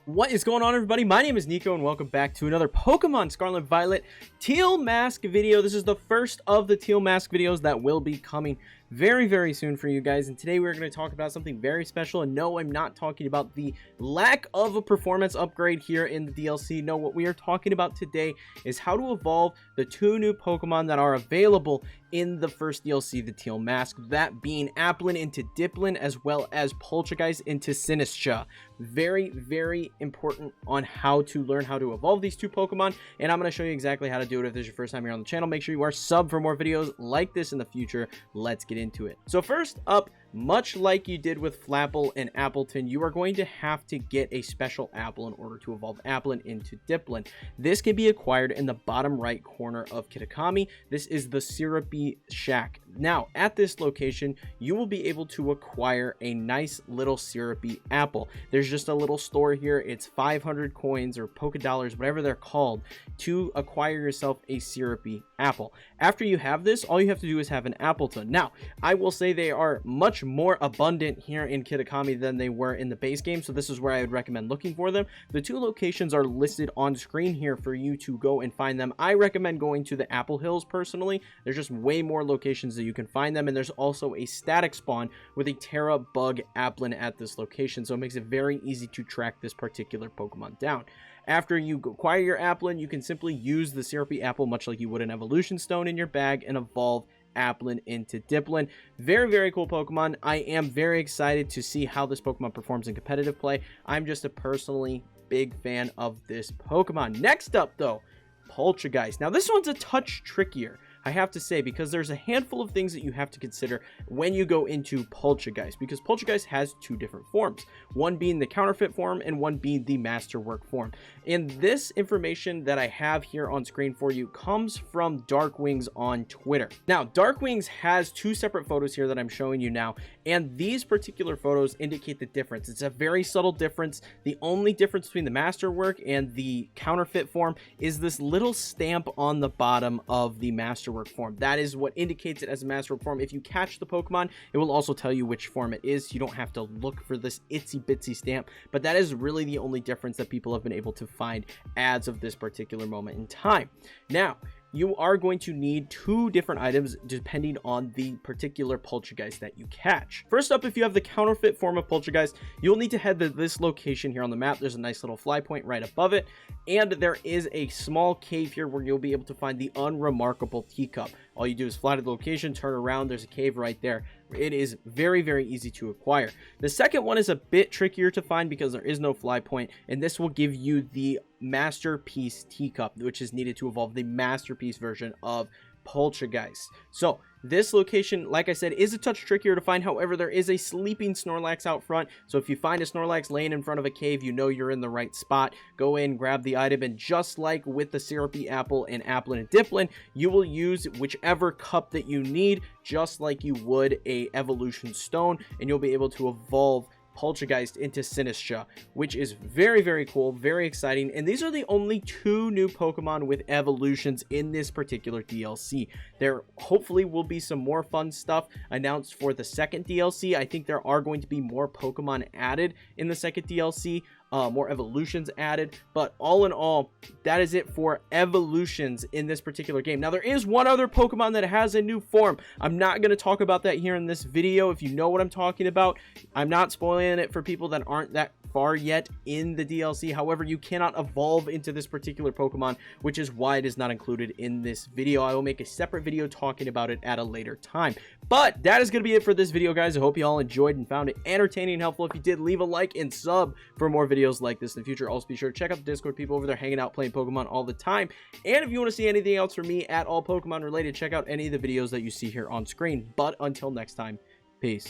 What is going on, everybody? My name is Kneeckoh and welcome back to another Pokemon Scarlet Violet Teal Mask video. This is the first of the Teal Mask videos that will be coming very soon for you guys, and today we're going to talk about something very special. And no, I'm not talking about the lack of a performance upgrade here in the DLC. No, what we are talking about today is how to evolve the two new Pokemon that are available in the first DLC, the Teal Mask, that being Applin into Dipplin, as well as Poltchageist into Sinistcha. Very important on how to learn how to evolve these two Pokemon, and I'm going to show you exactly how to do it. If this is your first time here on the channel, make sure you are subbed for more videos like this in the future. Let's get into it. So first up, much like you did with Flapple and Appleton, you are going to have to get a special apple in order to evolve Applin into Dipplin. This can be acquired in the bottom right corner of Kitakami. This is the Syrupy Shack. Now, at this location, you will be able to acquire a nice little syrupy apple. There's just a little store here. It's 500 coins or Poké Dollars, whatever they're called, to acquire yourself a syrupy apple. After you have this, all you have to do is have an Appleton. Now, I will say they are much more abundant here in Kitakami than they were in the base game, so this is where I would recommend looking for them. The two locations are listed on screen here for you to go and find them. I recommend going to the Apple Hills personally. There's just way more locations that you can find them, and there's also a static spawn with a Terra Bug Applin at this location, so it makes it very easy to track this particular Pokemon down. After you acquire your Applin, you can simply use the syrupy apple much like you would an evolution stone in your bag and evolve Applin into Dipplin. Very cool Pokemon. I am very excited to see how this Pokemon performs in competitive play. I'm just a personally big fan of this Pokemon. Next up though, Poltchageist. Now this one's a touch trickier, I have to say, because there's a handful of things that you have to consider when you go into Poltchageist, because Poltchageist has two different forms, one being the counterfeit form and one being the masterwork form. And this information that I have here on screen for you comes from Darkwings on Twitter. Now, Darkwings has two separate photos here that I'm showing you now, and these particular photos indicate the difference. It's a very subtle difference. The only difference between the masterwork and the counterfeit form is this little stamp on the bottom of the masterwork form. That is what indicates it as a masterwork form. If you catch the Pokemon, it will also tell you which form it is. You don't have to look for this itsy bitsy stamp, but that is really the only difference that people have been able to find as of this particular moment in time. Now, you are going to need two different items depending on the particular Poltchageist that you catch. First up, if you have the counterfeit form of Poltchageist, you'll need to head to this location here on the map. There's a nice little fly point right above it, and there is a small cave here where you'll be able to find the unremarkable teacup. All you do is fly to the location, turn around, there's a cave right there. It is very easy to acquire. The second one is a bit trickier to find because there is no fly point, and this will give you the Masterpiece teacup, which is needed to evolve the Masterpiece version of Poltchageist. So this location, like I said, is a touch trickier to find. However, there is a sleeping Snorlax out front, so if you find a Snorlax laying in front of a cave, you know you're in the right spot. Go in, grab the item, and just like with the syrupy apple and Applin and Dipplin, you will use whichever cup that you need, just like you would a evolution stone, and you'll be able to evolve Poltchageist into Sinistcha, which is very cool, very exciting. And these are the only two new Pokemon with evolutions in this particular DLC. There hopefully will be some more fun stuff announced for the second DLC. I think there are going to be more Pokemon added in the second DLC, more evolutions added, but all in all, that is it for evolutions in this particular game. Now, there is one other Pokemon that has a new form. I'm not going to talk about that here in this video. If you know what I'm talking about, I'm not spoiling it for people that aren't that far yet in the DLC. However, you cannot evolve into this particular Pokemon, which is why it is not included in this video. I will make a separate video talking about it at a later time. But that is going to be it for this video, guys. I hope you all enjoyed and found it entertaining and helpful. If you did, leave a like and sub for more videos like this in the future. Also, be sure to check out the Discord. People over there hanging out playing Pokemon all the time. And if you want to see anything else from me at all Pokemon related, check out any of the videos that you see here on screen. But until next time, peace.